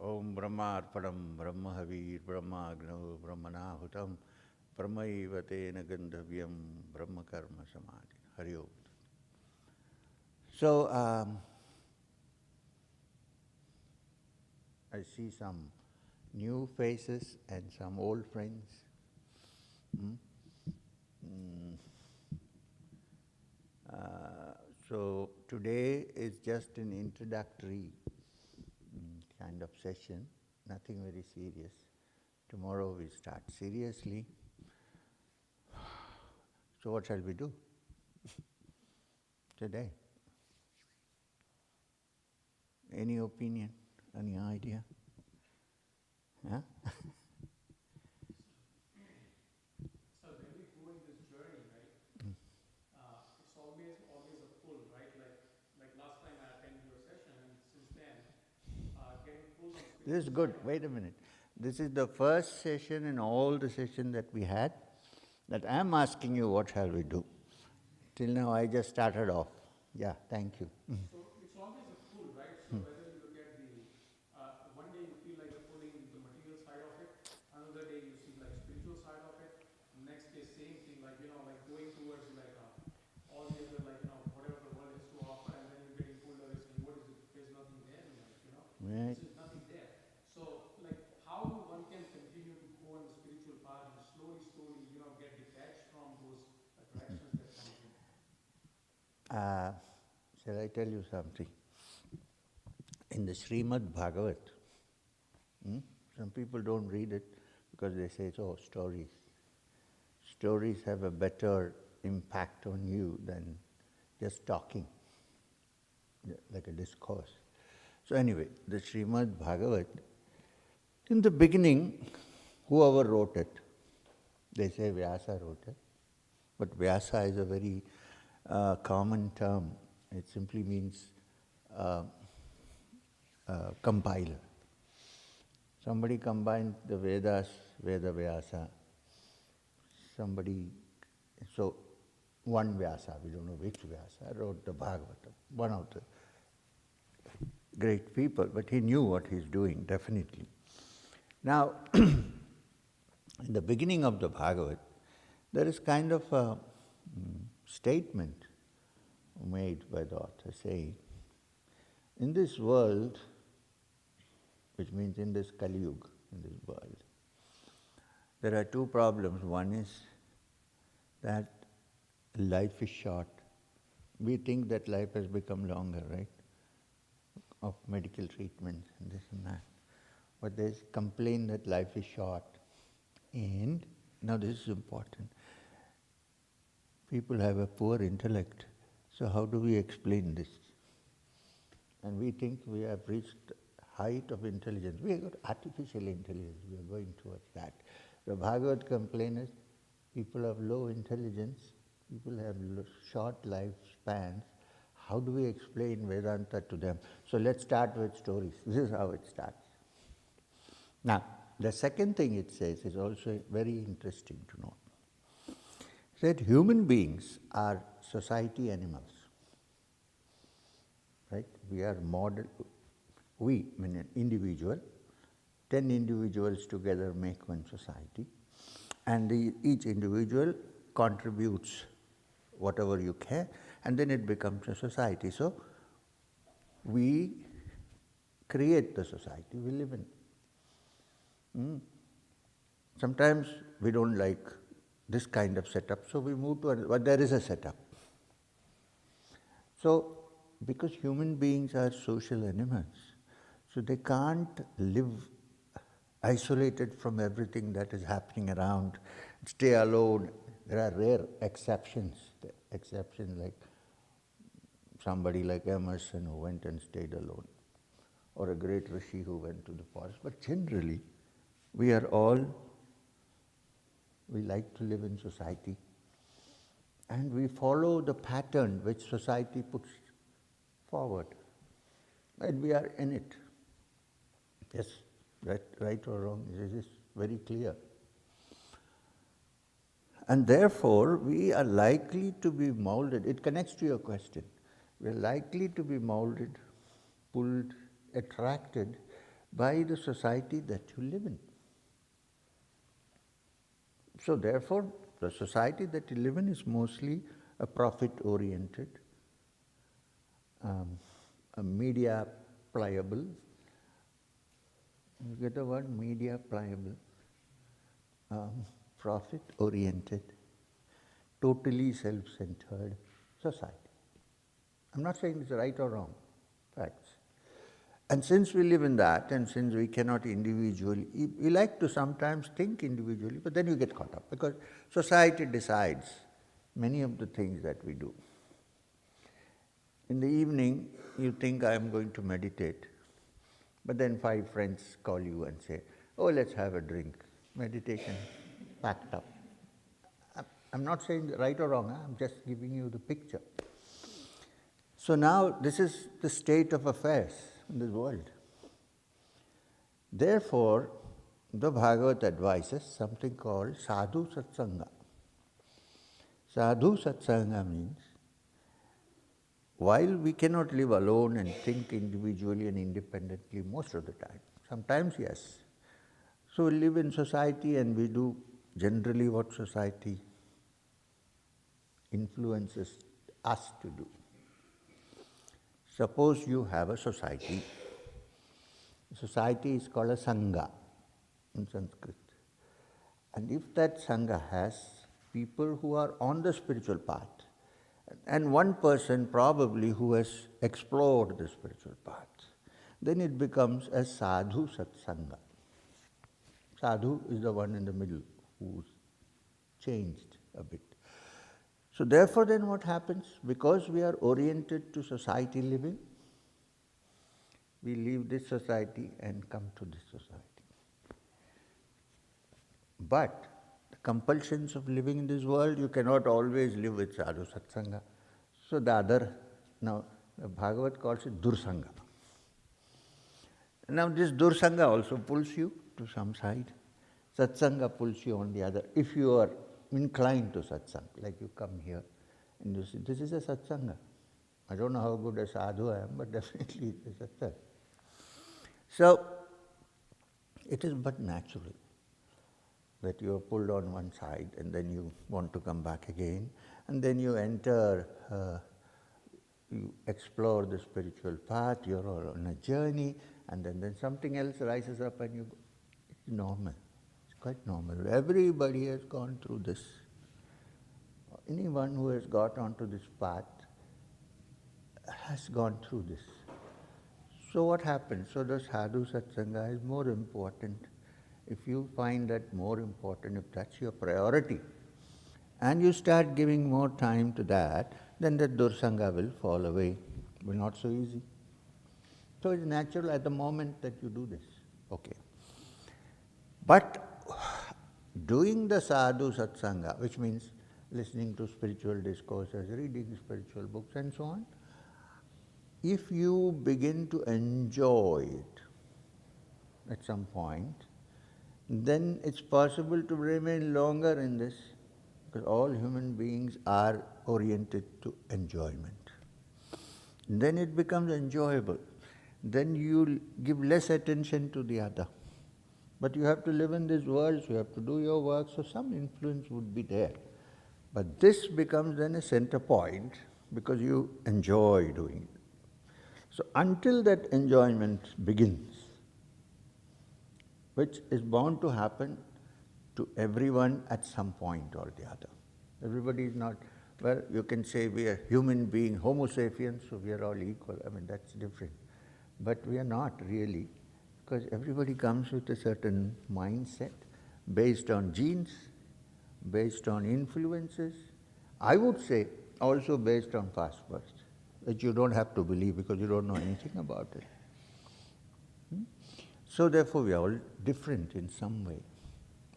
Om Brahmarpanam Brahmahavir Brahmagno Brahmanahutam Brahmaiva Tena Gandhavyam Brahmakarma Samadhi. Hari Om. So, I see some new faces and some old friends. So today is just an introductory kind of session, nothing very serious. Tomorrow we start seriously. So what shall we do today? Any opinion? Any idea? Huh? So when we go in this journey, right, it's always a pull, right? Like last time I attended your session, and since then, getting pulled on spiritual. This is good. Wait a minute. This is the first session in all the sessions that we had that I am asking you what shall we do. Till now I just started off. Yeah, thank you. So it's always a pull, right? So whether you look at the, one day you feel like you're pulling the material side of it, another day you see like spiritual side of it, next day same thing, like like going towards like all the other whatever the world has to offer, and then you're getting pulled away saying, what is it? There's nothing there in life, Right. There's nothing there. So like how one can continue to go on the spiritual path and slowly, get detached from those attractions that comes in. Shall I tell you something? In the Srimad Bhagavat, some people don't read it because they say, oh, stories. Stories have a better impact on you than just talking, like a discourse. So anyway, the Srimad Bhagavat, in the beginning, whoever wrote it, they say Vyasa wrote it, but Vyasa is a very common term. It simply means compiler. Somebody combined the Vedas, Veda Vyasa. So one Vyasa, we don't know which Vyasa, wrote the Bhagavatam, one of the great people, but he knew what he's doing, definitely. Now, in the beginning of the Bhagavat, there is kind of a statement made by the author saying, in this world, which means in this Kali Yuga, in this world, there are two problems. One is that life is short. We think that life has become longer, right? Of medical treatments and this and that. But there's complaint that life is short. And, now this is important, people have a poor intellect. So how do we explain this? And we think we have reached height of intelligence. We have got artificial intelligence. We are going towards that. The Bhagavad complaint is people have low intelligence, people have short lifespans. How do we explain Vedanta to them? So let's start with stories. This is how it starts. Now, the second thing it says is also very interesting to note. It said human beings are society animals. Right? We are model. We, mean an individual, 10 individuals together make one society, and each individual contributes whatever you can, and then it becomes a society. So, we create the society we live in. Sometimes we don't like this kind of setup, so we move to another, but there is a setup. So, because human beings are social animals, so they can't live isolated from everything that is happening around, stay alone. There are rare exceptions. Exceptions like somebody like Emerson who went and stayed alone, or a great rishi who went to the forest. But generally, we like to live in society, and we follow the pattern which society puts forward, and we are in it. Yes, right or wrong, this is very clear. And therefore, we are likely to be molded. It connects to your question. We are likely to be molded, pulled, attracted by the society that you live in. So therefore, the society that you live in is mostly a profit-oriented, a media pliable. You get the word media pliable, profit-oriented, totally self-centered society. I'm not saying it's right or wrong, facts. And since we live in that, and since we cannot individually, we like to sometimes think individually, but then you get caught up because society decides many of the things that we do. In the evening, you think I am going to meditate, but then 5 friends call you and say, oh, let's have a drink. Meditation packed up. I'm not saying right or wrong, I'm just giving you the picture. So now this is the state of affairs in this world. Therefore, the Bhagavat advises something called sadhu satsanga. Sadhu satsanga means, while we cannot live alone and think individually and independently most of the time, sometimes yes. So we live in society and we do generally what society influences us to do. Suppose you have a society. Society is called a sangha in Sanskrit. And if that sangha has people who are on the spiritual path, and one person probably who has explored the spiritual path, then it becomes a sadhu satsanga. Sadhu is the one in the middle who's changed a bit. So therefore then what happens? Because we are oriented to society living, we leave this society and come to this society. But the compulsions of living in this world, you cannot always live with sadhu satsanga. So the other, now the Bhagavat calls it dursanga. Now this dursanga also pulls you to some side. Satsanga pulls you on the other. If you are inclined to satsang, like you come here and you see, this is a satsanga. I don't know how good a sadhu I am, but definitely it is satsanga. So, it is but natural that you are pulled on one side and then you want to come back again, and then you enter, you explore the spiritual path, you are on a journey, and then something else rises up and you go. It's normal. It's quite normal. Everybody has gone through this. Anyone who has got onto this path has gone through this. So what happens? So the sadhu satsanga is more important. If you find that more important, if that's your priority, and you start giving more time to that, then the dursanga will fall away. It will not so easy. So it's natural at the moment that you do this. Okay. But doing the sadhu satsanga, which means listening to spiritual discourses, reading spiritual books and so on, if you begin to enjoy it at some point, then it's possible to remain longer in this, because all human beings are oriented to enjoyment. Then it becomes enjoyable. Then you give less attention to the other. But you have to live in this world, so you have to do your work, so some influence would be there. But this becomes then a center point because you enjoy doing it. So until that enjoyment begins, which is bound to happen to everyone at some point or the other. Everybody is not, well, you can say we are human beings, Homo sapiens, so we are all equal. I mean, that's different. But we are not really, because everybody comes with a certain mindset based on genes, based on influences. I would say also based on past birth, which you don't have to believe because you don't know anything about it. So therefore we are all different in some way.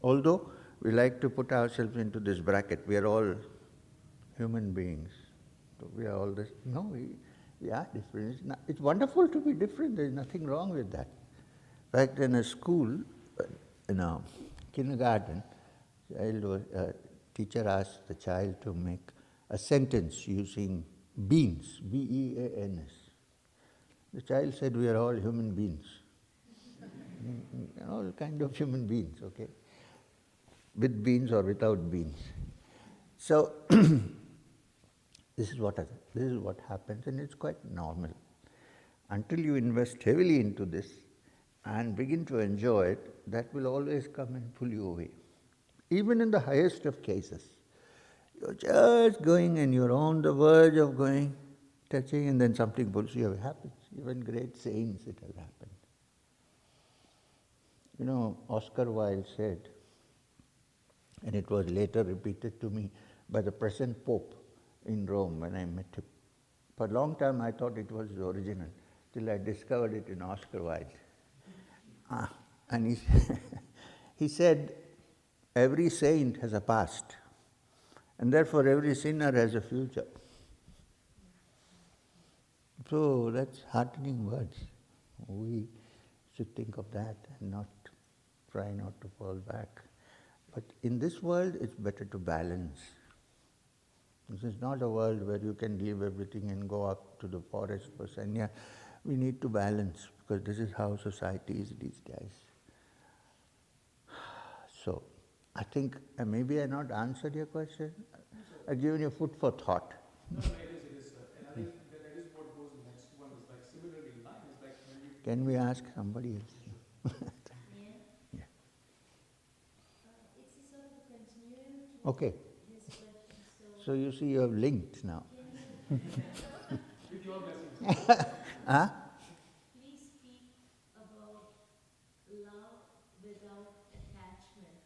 Although we like to put ourselves into this bracket, we are all human beings. So we are all this. No, we are different. It's wonderful to be different. There is nothing wrong with that. In fact, in a school, in a kindergarten, teacher asked the child to make a sentence using beans, B-E-A-N-S. The child said, we are all human beings. all kind of human beings, okay? With beans or without beans. So, this is what happens, and it's quite normal. Until you invest heavily into this and begin to enjoy it, that will always come and pull you away. Even in the highest of cases, you're just going and you're on the verge of going, touching, and then something pulls you away. It happens. Even great saints, it has happened. You know, Oscar Wilde said, and it was later repeated to me by the present Pope in Rome when I met him. For a long time I thought it was the original, till I discovered it in Oscar Wilde. And he said, every saint has a past, and therefore every sinner has a future. So that's heartening words. We should think of that and try not to fall back. But in this world, it's better to balance. This is not a world where you can leave everything and go up to the forest for sanya. We need to balance, because this is how society is these days. So, I think maybe I not answered your question. I've given you food for thought. No, it is, sir. And I think that is what goes next one is like similarly in line. It's like when you... Can we ask somebody else? Yeah. Yeah. It's a sort of a continuum to Okay. his question. So you see you have linked now. With your blessings. Huh? Please speak about love without attachment.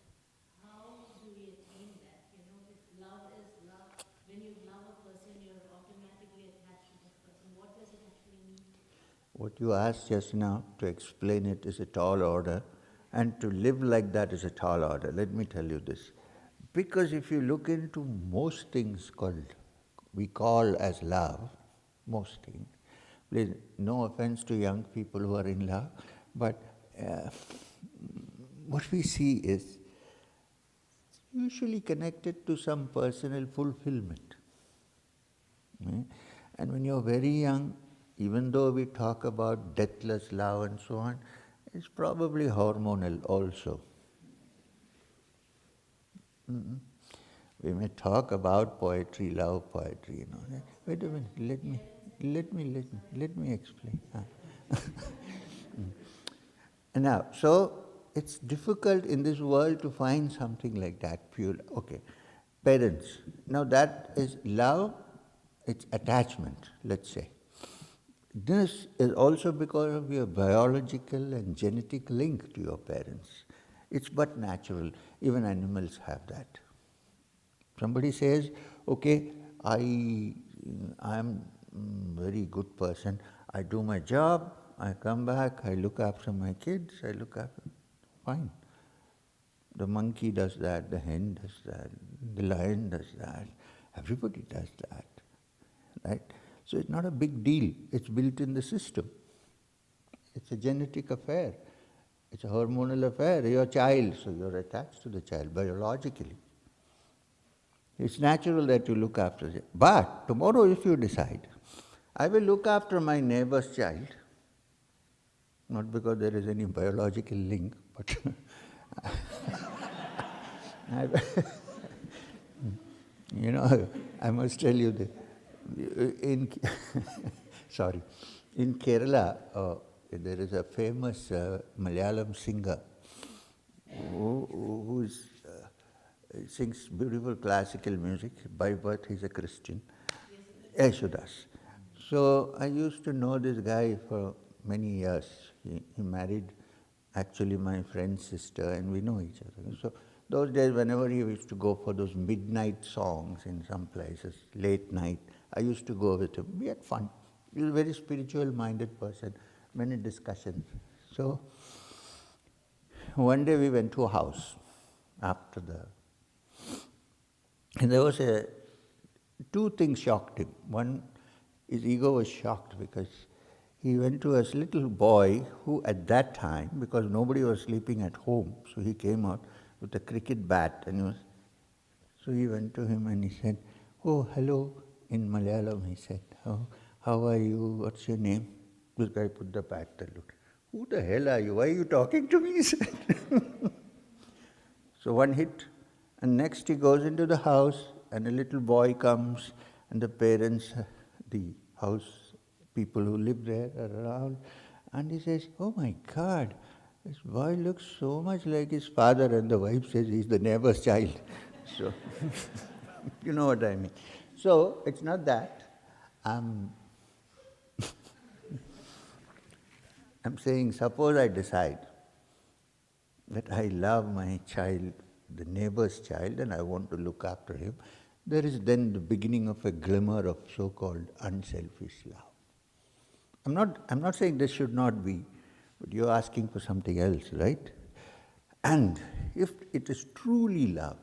How do we attain that? You know, if love is love, when you love a person, you're automatically attached to that person. What does it actually mean? What you asked just now, to explain it is a tall order, and to live like that is a tall order. Let me tell you this. Because if you look into most things we call as love, most things, please, no offense to young people who are in love, but what we see is usually connected to some personal fulfillment. And when you're very young, even though we talk about deathless love and so on, it's probably hormonal also. We may talk about poetry, love poetry, Wait a minute, let me explain. Now, so it's difficult in this world to find something like that, pure. Okay, parents. Now that is love, it's attachment, let's say. This is also because of your biological and genetic link to your parents. It's but natural. Even animals have that. Somebody says, okay, I am a very good person. I do my job, I come back, I look after my kids, fine. The monkey does that, the hen does that, the lion does that, everybody does that, right? So it's not a big deal. It's built in the system. It's a genetic affair. It's a hormonal affair. You're a child, so you're attached to the child biologically. It's natural that you look after it. But tomorrow if you decide, I will look after my neighbor's child, not because there is any biological link, but I must tell you that in Kerala, there is a famous Malayalam singer who sings beautiful classical music. By birth, he's a Christian. Yeshudas. So I used to know this guy for many years. He married actually my friend's sister, and we know each other. So those days, whenever he used to go for those midnight songs in some places, late night, I used to go with him. We had fun. He was a very spiritual-minded person, many discussions. So one day we went to a house and there was two things shocked him. One, his ego was shocked because he went to a little boy who at that time, because nobody was sleeping at home, so he came out with a cricket bat so he went to him and he said, "Oh, hello," in Malayalam he said, "How are you? What's your name?" This guy put the bat and looked, Who the hell are you? Why are you talking to me? He said. So one hit, and next he goes into the house, and a little boy comes, and the parents, the house people who live there are around, and he says, "Oh my God, this boy looks so much like his father," and the wife says, "He's the neighbor's child." So, you know what I mean. So, it's not that. I'm saying, suppose I decide that I love my child, the neighbor's child, and I want to look after him, there is then the beginning of a glimmer of so-called unselfish love. I'm not saying this should not be, but you're asking for something else, right? And if it is truly love,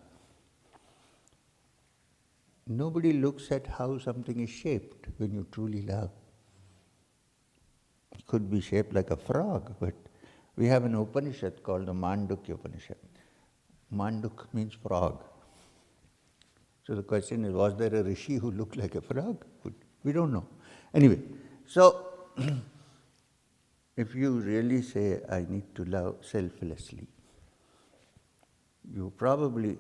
nobody looks at how something is shaped when you truly love. It could be shaped like a frog, but we have an Upanishad called the Mandukya Upanishad. Manduk means frog. So the question is, was there a rishi who looked like a frog? We don't know. Anyway, so if you really say, I need to love selflessly, you probably,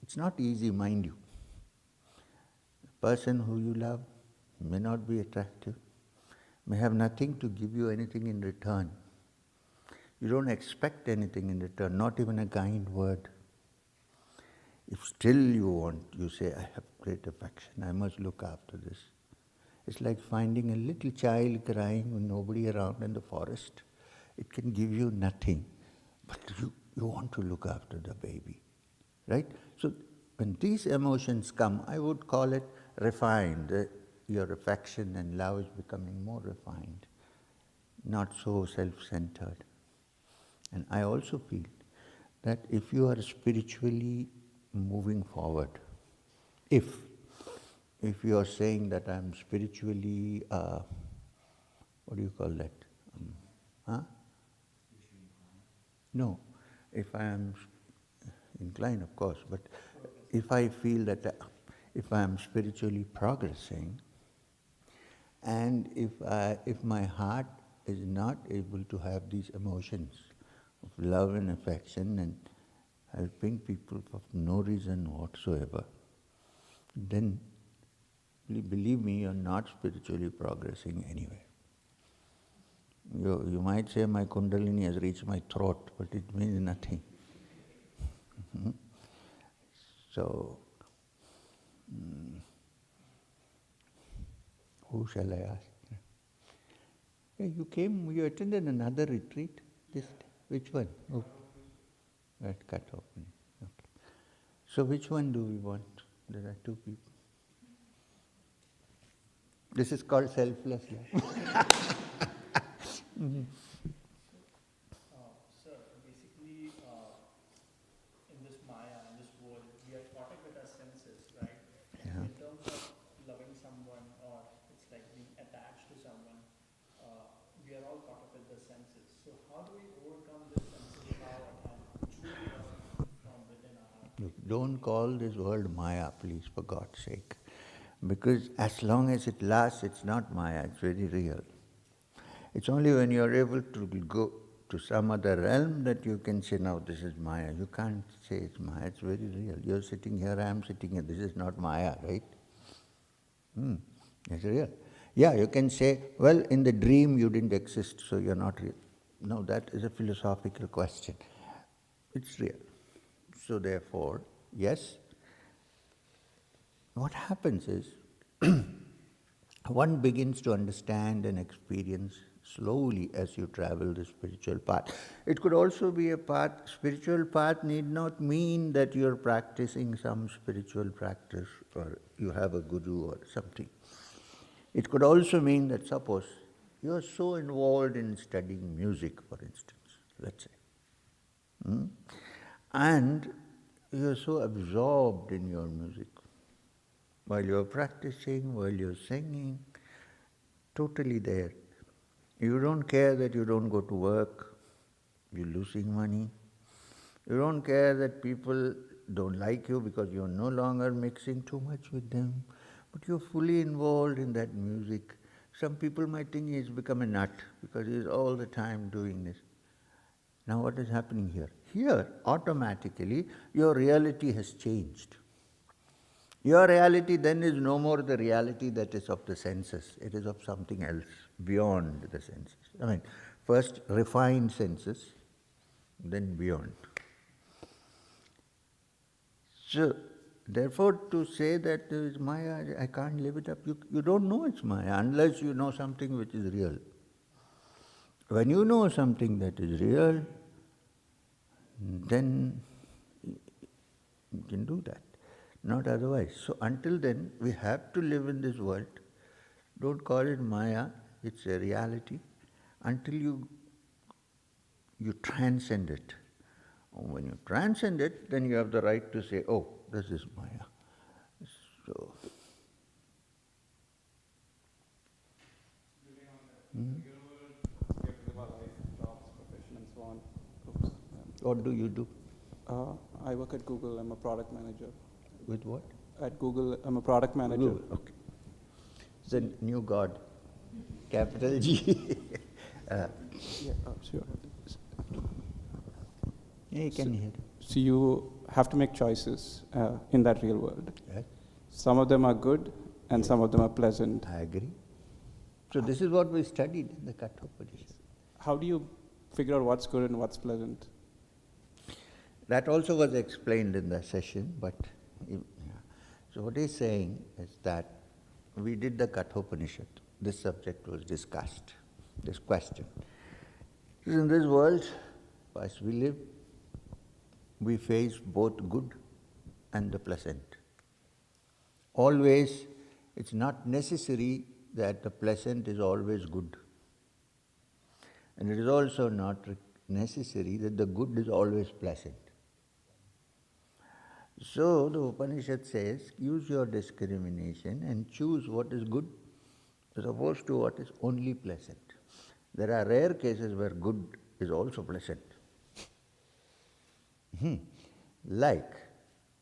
it's not easy, mind you. The person who you love may not be attractive, may have nothing to give you anything in return. You don't expect anything in return, not even a kind word. If still you say, I have great affection, I must look after this. It's like finding a little child crying with nobody around in the forest. It can give you nothing, but you want to look after the baby, right? So when these emotions come, I would call it refined. Your affection and love is becoming more refined, not so self-centered. And I also feel that if you are spiritually moving forward, if you are saying that I'm spiritually, what do you call that? No, if I am inclined, of course, but if I feel that if I am spiritually progressing, and if my heart is not able to have these emotions of love and affection and helping people for no reason whatsoever, then believe me, you're not spiritually progressing anyway. You might say my kundalini has reached my throat, but it means nothing. So, who shall I ask? Hey, you attended another retreat? Which one? Oh, at Katho. Okay. So which one do we want? There are two people. This is called selfless love. Sir, basically, in this Maya, in this world, we are caught up with our senses, right? Yeah. In terms of loving someone, or it's like being attached to someone, we are all caught up with the senses. So how do we overcome this senses power and truly love from within our heart? Look, don't call this world Maya, please, for God's sake. Because as long as it lasts, it's not Maya, it's very real. It's only when you're able to go to some other realm that you can say, now this is Maya. You can't say it's Maya, it's very real. You're sitting here, I am sitting here, this is not Maya, right? It's real. Yeah, you can say, well, in the dream you didn't exist, so you're not real. No, that is a philosophical question. It's real. So therefore, yes, what happens is, one begins to understand and experience slowly as you travel the spiritual path. It could also be a path, spiritual path need not mean that you're practicing some spiritual practice or you have a guru or something. It could also mean that suppose you're so involved in studying music, for instance, let's say, and you're so absorbed in your music. While you're practicing, while you're singing, totally there. You don't care that you don't go to work, you're losing money. You don't care that people don't like you because you're no longer mixing too much with them, but you're fully involved in that music. Some people might think he's become a nut because he's all the time doing this. Now what is happening here? Here, automatically, your reality has changed. Your reality then is no more the reality that is of the senses. It is of something else, beyond the senses. I mean, first refined senses, then beyond. So, therefore, to say that there is Maya, I can't live it up, you don't know it's Maya unless you know something which is real. When you know something that is real, then you can do that, not otherwise. So until then, we have to live in this world. Don't call it Maya, it's a reality, until you transcend it. When you transcend it, then you have the right to say, oh, this is Maya. So, what do you do? I work at Google. I'm a product manager. With what? At Google, I'm a product manager. Google, okay. The new God, capital G. Sure. Yeah, you can hear. So you have to make choices in that real world. Yes. Some of them are good and some of them are pleasant. I agree. So this is what we studied in the Katho Upanishad. How do you figure out what's good and what's pleasant? That also was explained in the session, but so what he's saying is that we did the Katho Upanishad. This subject was discussed, this question. In this world, as we live, we face both good and the pleasant. Always, it's not necessary that the pleasant is always good. And it is also not necessary that the good is always pleasant. So the Upanishad says, use your discrimination and choose what is good as opposed to what is only pleasant. There are rare cases where good is also pleasant. Like,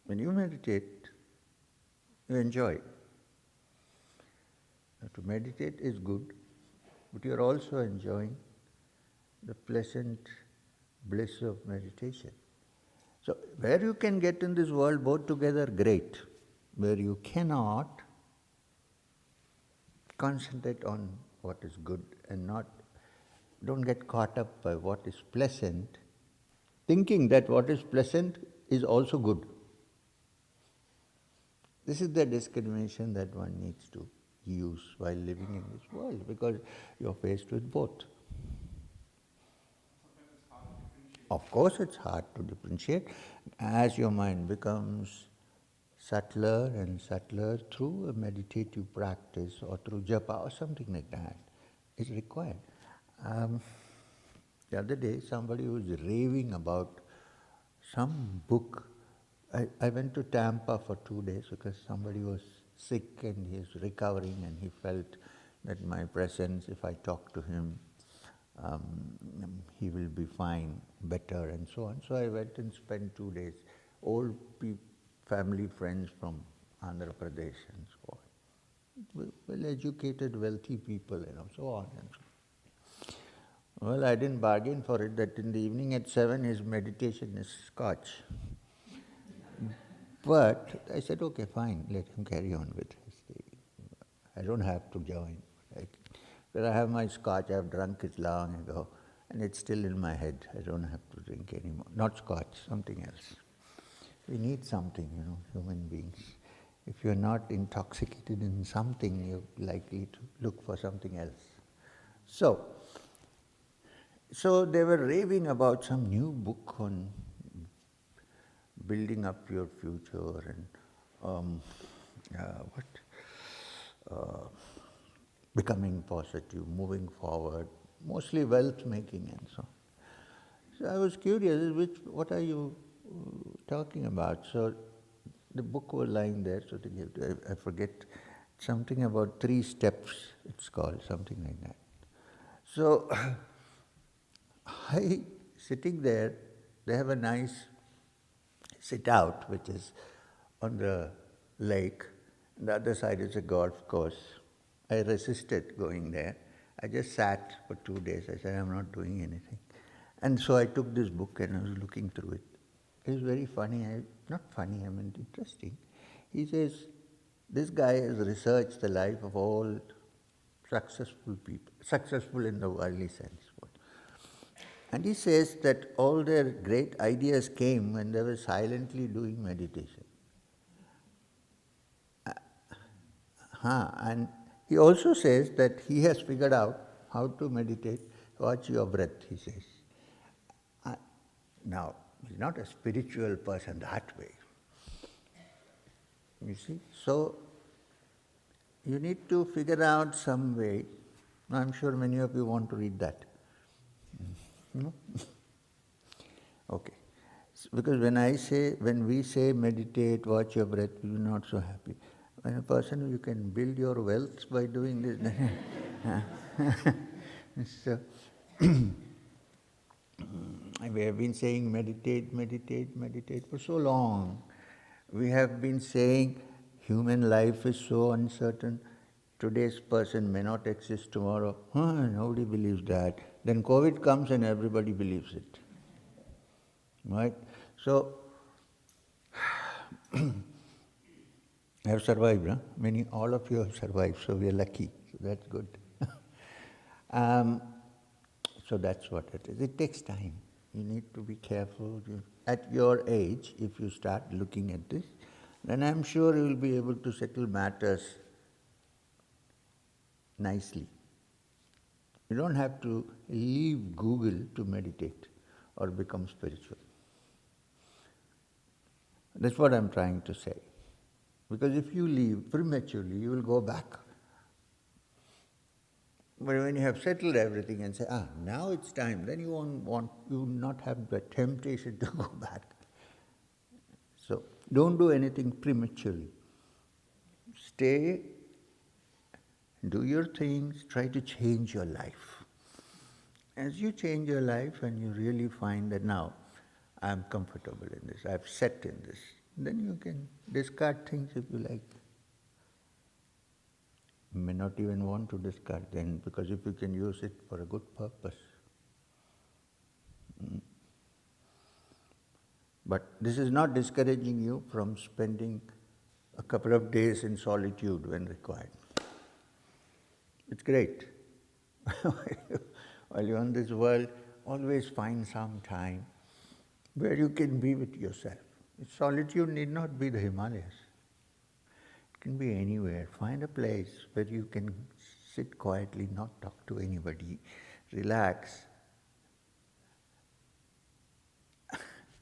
when you meditate, you enjoy. Now, to meditate is good, but you are also enjoying the pleasant bliss of meditation. So, where you can get in this world both together, great. Where you cannot, concentrate on what is good and don't get caught up by what is pleasant, thinking that what is pleasant is also good. This is the discrimination that one needs to use while living in this world, because you're faced with both. Of course it's hard to differentiate as your mind becomes subtler and subtler through a meditative practice or through japa or something like that is required. The other day somebody was raving about some book. I went to Tampa for 2 days because somebody was sick and he is recovering and he felt that my presence, if I talk to him, he will be fine, better and so on. So I went and spent 2 days. Old family friends from Andhra Pradesh and so on. Well-educated, wealthy people, so on and so on. Well, I didn't bargain for it that in the evening at 7 his meditation is scotch. But I said, okay, fine, let him carry on with his thing. I don't have to join. But I have my scotch, I have drunk it long ago, and it's still in my head. I don't have to drink anymore. Not scotch, something else. We need something, human beings. If you're not intoxicated in something, you're likely to look for something else. So they were raving about some new book on building up your future and becoming positive, moving forward, mostly wealth making and so on. So I was curious, what are you talking about? So the book was lying there, so I forget, something about 3 steps, it's called, something like that. So I, sitting there, they have a nice sit out, which is on the lake, and the other side is a golf course. I resisted going there. I just sat for 2 days. I said, I'm not doing anything. And so I took this book and I was looking through it. It was very funny. Not funny, I mean interesting. He says, this guy has researched the life of all successful people, successful in the worldly sense. And he says that all their great ideas came when they were silently doing meditation. And he also says that he has figured out how to meditate. Watch your breath, he says. Now, he's not a spiritual person that way. You see? So, you need to figure out some way. I'm sure many of you want to read that. No? Okay. Because when we say meditate, watch your breath, we're not so happy. When a person, you can build your wealth by doing this. So, we have been saying meditate, meditate, meditate for so long. We have been saying human life is so uncertain. Today's person may not exist tomorrow. Nobody believes that. Then COVID comes and everybody believes it. Right? So, I have survived, huh? All of you have survived, so we are lucky. So that's good. So that's what it is. It takes time. You need to be careful. At your age, if you start looking at this, then I'm sure you will be able to settle matters nicely. You don't have to leave Google to meditate or become spiritual. That's what I'm trying to say. Because if you leave prematurely, you will go back. But when you have settled everything and say, now it's time, then you will not have the temptation to go back. So, don't do anything prematurely. Stay, do your things, try to change your life. As you change your life and you really find that now, I'm comfortable in this, I've set in this, then you can discard things if you like. You may not even want to discard then, because if you can use it for a good purpose. But this is not discouraging you from spending a couple of days in solitude when required. It's great. While you're on this world, always find some time where you can be with yourself. Solitude need not be the Himalayas. It can be anywhere. Find a place where you can sit quietly, not talk to anybody, relax.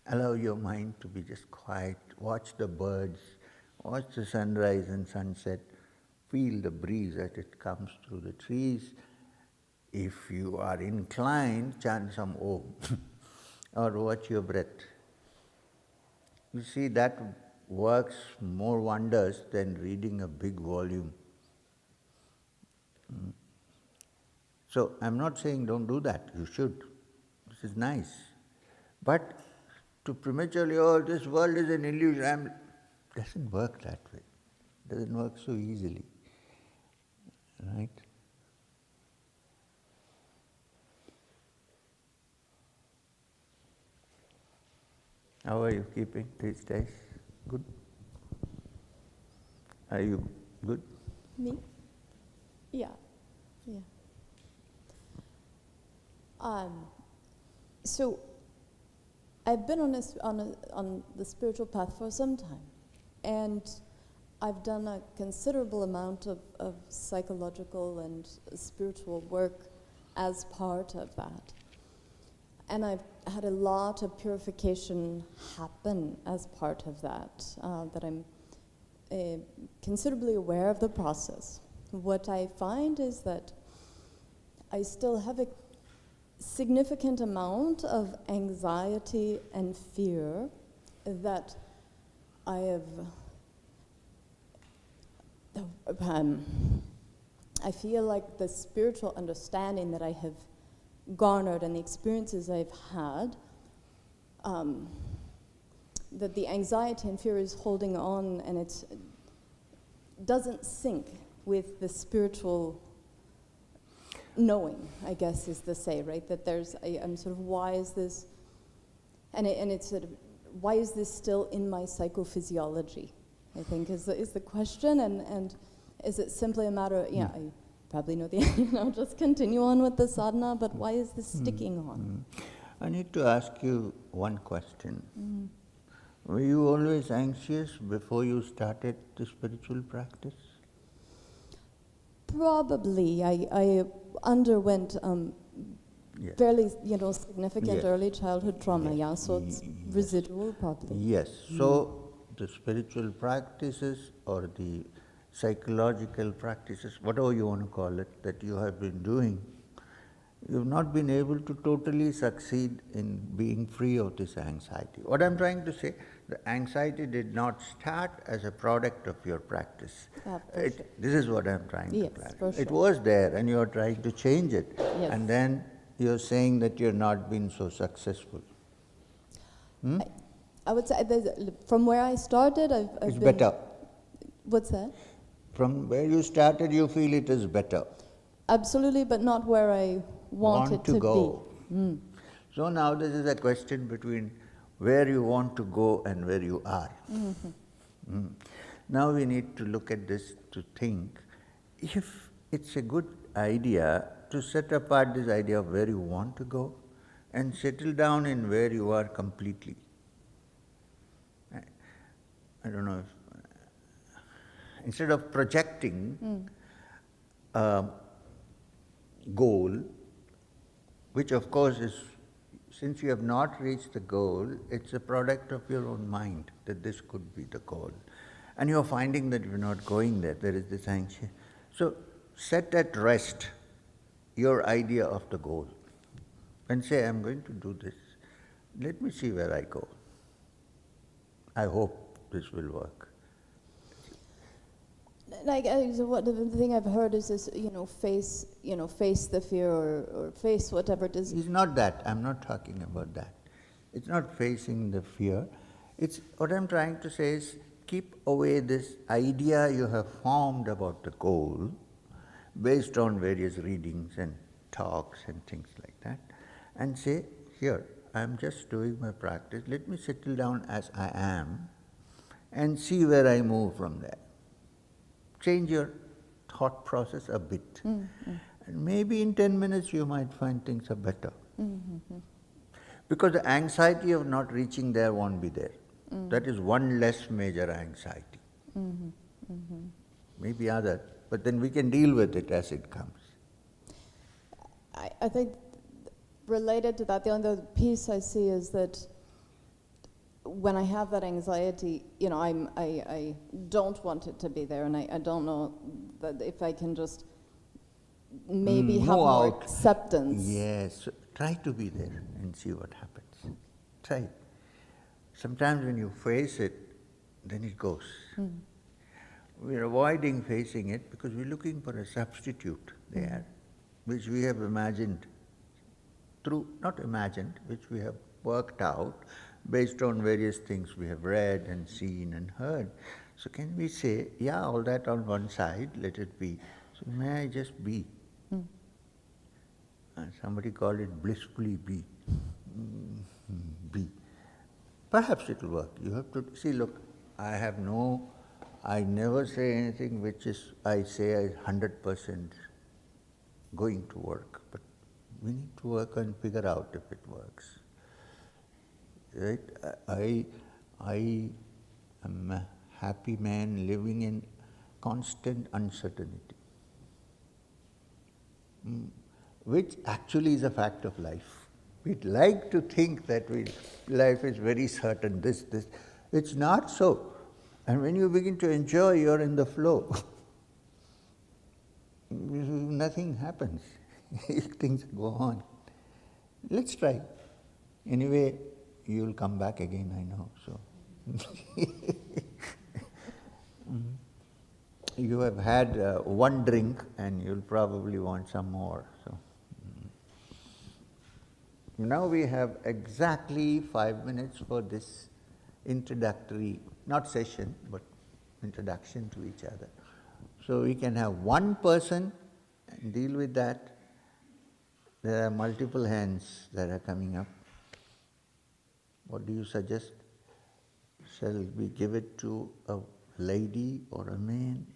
Allow your mind to be just quiet. Watch the birds, watch the sunrise and sunset. Feel the breeze as it comes through the trees. If you are inclined, chant some Om or watch your breath. You see, that works more wonders than reading a big volume. So, I'm not saying don't do that. You should. This is nice. But to prematurely, this world is an illusion, doesn't work that way. Doesn't work so easily. Right? How are you keeping these days? Good? Are you good? Me? Yeah. So I've been on the spiritual path for some time, and I've done a considerable amount of psychological and spiritual work as part of that. And I've had a lot of purification happen as part of that, that I'm considerably aware of the process. What I find is that I still have a significant amount of anxiety and fear that I have, I feel like the spiritual understanding that I have garnered and the experiences I've had, that the anxiety and fear is holding on and it doesn't sink with the spiritual knowing, I guess is the say, right? That I'm sort of, why is this, and it's sort of, why is this still in my psychophysiology, I think is the question, and is it simply a matter of, I probably know the, just continue on with the sadhana, but why is this sticking on? I need to ask you one question. Were you always anxious before you started the spiritual practice? Probably. I underwent Yes. fairly, significant Yes. early childhood trauma, so it's residual probably. Yes. So the spiritual practices or the psychological practices, whatever you want to call it, that you have been doing, you've not been able to totally succeed in being free of this anxiety. What I'm trying to say, the anxiety did not start as a product of your practice. For This is what I'm trying to clarify. for It sure. was there and you're trying to change it. Yes. And then you're saying that you're not been so successful. I would say from where I started, I've It's been... better. What's that? From where you started, you feel it is better. Absolutely, but not where I want it to go. be. So now this is a question between where you want to go and where you are. Now we need to look at this to think if it's a good idea to set apart this idea of where you want to go and settle down in where you are completely. I don't know if, instead of projecting a goal, which of course is, since you have not reached the goal, it's a product of your own mind that this could be the goal. And you're finding that you're not going there, there is this anxiety. So set at rest your idea of the goal and say, I'm going to do this. Let me see where I go. I hope this will work. The thing I've heard is this, face the fear or face whatever it is. It's not that. I'm not talking about that. It's not facing the fear. It's what I'm trying to say is keep away this idea you have formed about the goal based on various readings and talks and things like that, and say, here, I'm just doing my practice. Let me settle down as I am and see where I move from there. Change your thought process a bit. And maybe in 10 minutes you might find things are better. Because the anxiety of not reaching there won't be there. That is one less major anxiety. Maybe other, but then we can deal with it as it comes. I think related to that, the other piece I see is that when I have that anxiety, I don't want it to be there, and I don't know that if I can just maybe have more acceptance. Yes, try to be there and see what happens. Try. Sometimes when you face it, then it goes. We're avoiding facing it because we're looking for a substitute there, which we have imagined which we have worked out based on various things we have read and seen and heard. So can we say, yeah, all that on one side, let it be. So may I just be? Somebody called it blissfully be. Be. Perhaps it will work. You have to see, look, I never say anything which is, I say is 100% going to work. But we need to work and figure out if it works. Right? I am a happy man living in constant uncertainty, which actually is a fact of life. We'd like to think that life is very certain, this. It's not so. And when you begin to enjoy, you're in the flow. Nothing happens. Things go on. Let's try. Anyway, you'll come back again, I know. So, you have had one drink, and you'll probably want some more. So, now we have exactly 5 minutes for this introductory, not session, but introduction to each other. So we can have one person and deal with that. There are multiple hands that are coming up. What do you suggest? Shall we give it to a lady or a man?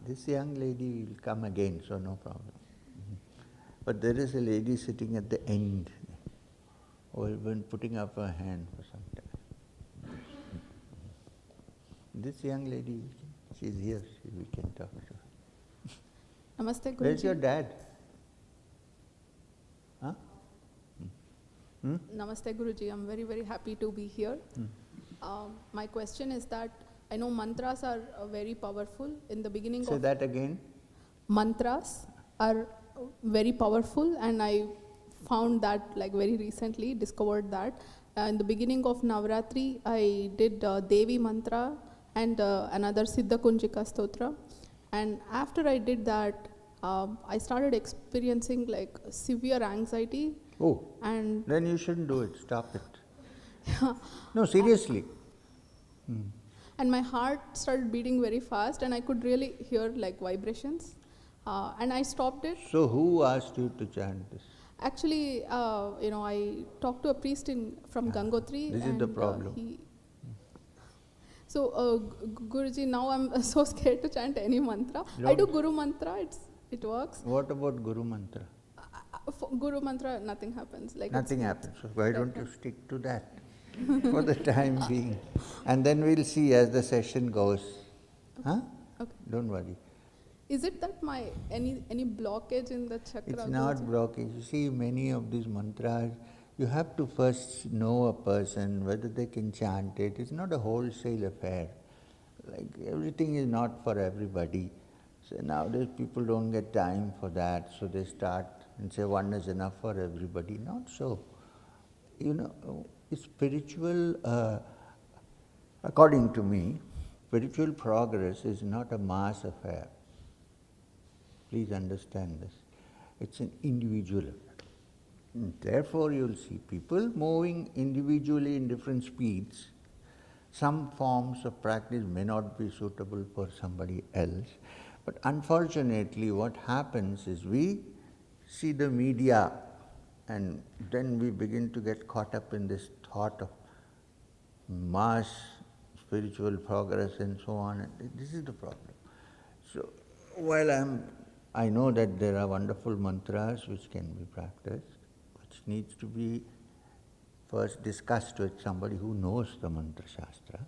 This young lady will come again, so no problem. But there is a lady sitting at the end who has been putting up her hand for some time. This young lady, she's here, we can talk to her. Namaste, Guruji. Where's your dad? Huh? Namaste, Guruji. I'm very, very happy to be here. My question is that I know mantras are very powerful. In the beginning Say that again. Mantras are very powerful, and I found that like very recently, discovered that. In the beginning of Navratri, I did Devi mantra and another Siddha Kunjika stotra. And after I did that, I started experiencing like severe anxiety. Oh, And then you shouldn't do it. Stop it. No, seriously. and my heart started beating very fast, and I could really hear like vibrations. And I stopped it. So who asked you to chant this? Actually, I talked to a priest from Gangotri. This is the problem. Guruji, now I'm so scared to chant any mantra. I do Guru mantra, it works. What about Guru Mantra? For Guru mantra, nothing happens. Like Nothing happens. So why don't you stick to that for the time being? And then we'll see as the session goes. Huh? Okay. Don't worry. Is it that my any blockage in the chakra? It's not blockage. You see, many of these mantras, you have to first know a person, whether they can chant it. It's not a wholesale affair. Like everything is not for everybody. So nowadays people don't get time for that, so they start and say one is enough for everybody. Not so. Spiritual, according to me, spiritual progress is not a mass affair. Please understand this. It's an individual affair. Therefore, you'll see people moving individually in different speeds. Some forms of practice may not be suitable for somebody else. But unfortunately, what happens is we see the media and then we begin to get caught up in this thought of mass spiritual progress and so on. And this is the problem. So, while I know that there are wonderful mantras which can be practiced, which needs to be first discussed with somebody who knows the Mantra Shastra.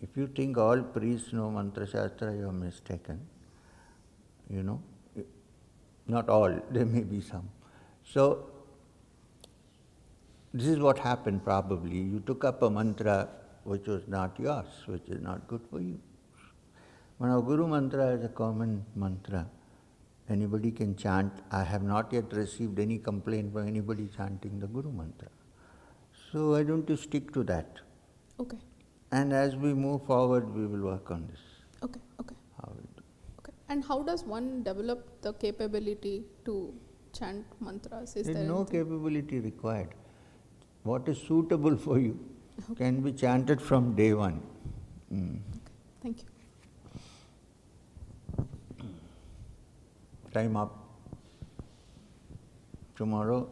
If you think all priests know Mantra Shastra, you are mistaken. Not all, there may be some. So, this is what happened probably. You took up a mantra which was not yours, which is not good for you. Now, Guru Mantra is a common mantra. Anybody can chant. I have not yet received any complaint from anybody chanting the Guru Mantra. So why don't you stick to that? Okay. And as we move forward, we will work on this. Okay. How we do. Okay. And how does one develop the capability to chant mantras? Is There there is no anything? capability required. What is suitable for you can be chanted from day one. Okay. Thank you. Time up. Tomorrow,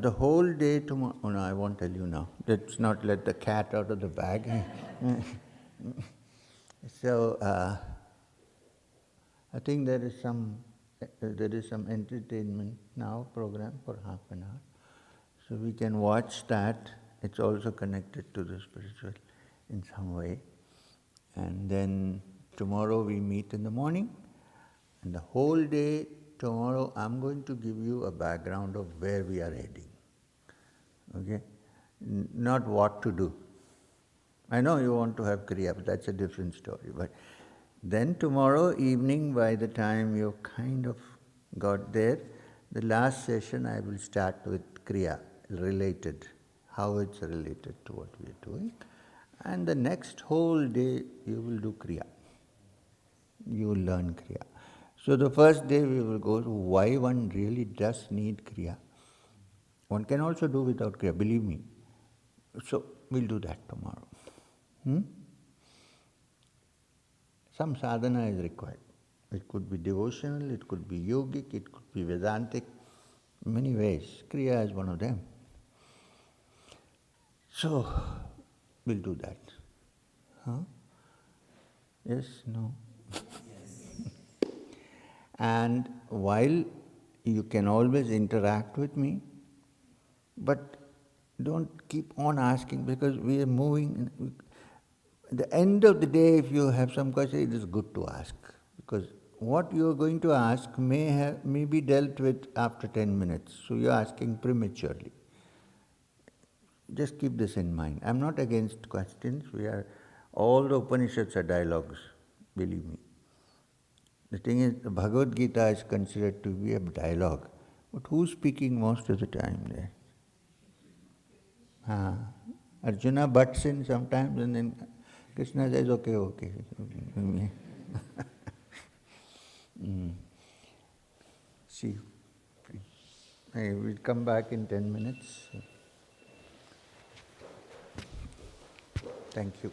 the whole day tomorrow, no, I won't tell you now. Let's not let the cat out of the bag. So, I think there is some entertainment now program for half an hour. So we can watch that. It's also connected to the spiritual in some way. And then tomorrow we meet in the morning. And the whole day tomorrow I'm going to give you a background of where we are heading. Okay? Not what to do. I know you want to have Kriya, but that's a different story. But then tomorrow evening, by the time you kind of got there, the last session I will start with Kriya, related, how it's related to what we are doing. And the next whole day you will do Kriya. You will learn Kriya. So the first day we will go to why one really does need Kriya. One can also do without Kriya, believe me. So We'll do that tomorrow. Some sadhana is required. It could be devotional, it could be yogic, it could be Vedantic, many ways. Kriya is one of them. So, we'll do that. Huh? Yes? No? And while you can always interact with me, but don't keep on asking, because we are moving. At the end of the day, if you have some question, it is good to ask, because what you are going to ask may be dealt with after 10 minutes, so you are asking prematurely. Just keep this in mind. I am not against questions. All the Upanishads are dialogues, believe me. The thing is, the Bhagavad Gita is considered to be a dialogue. But who's speaking most of the time there? Arjuna butts in sometimes, and then Krishna says, okay. See, we'll come back in 10 minutes. Thank you.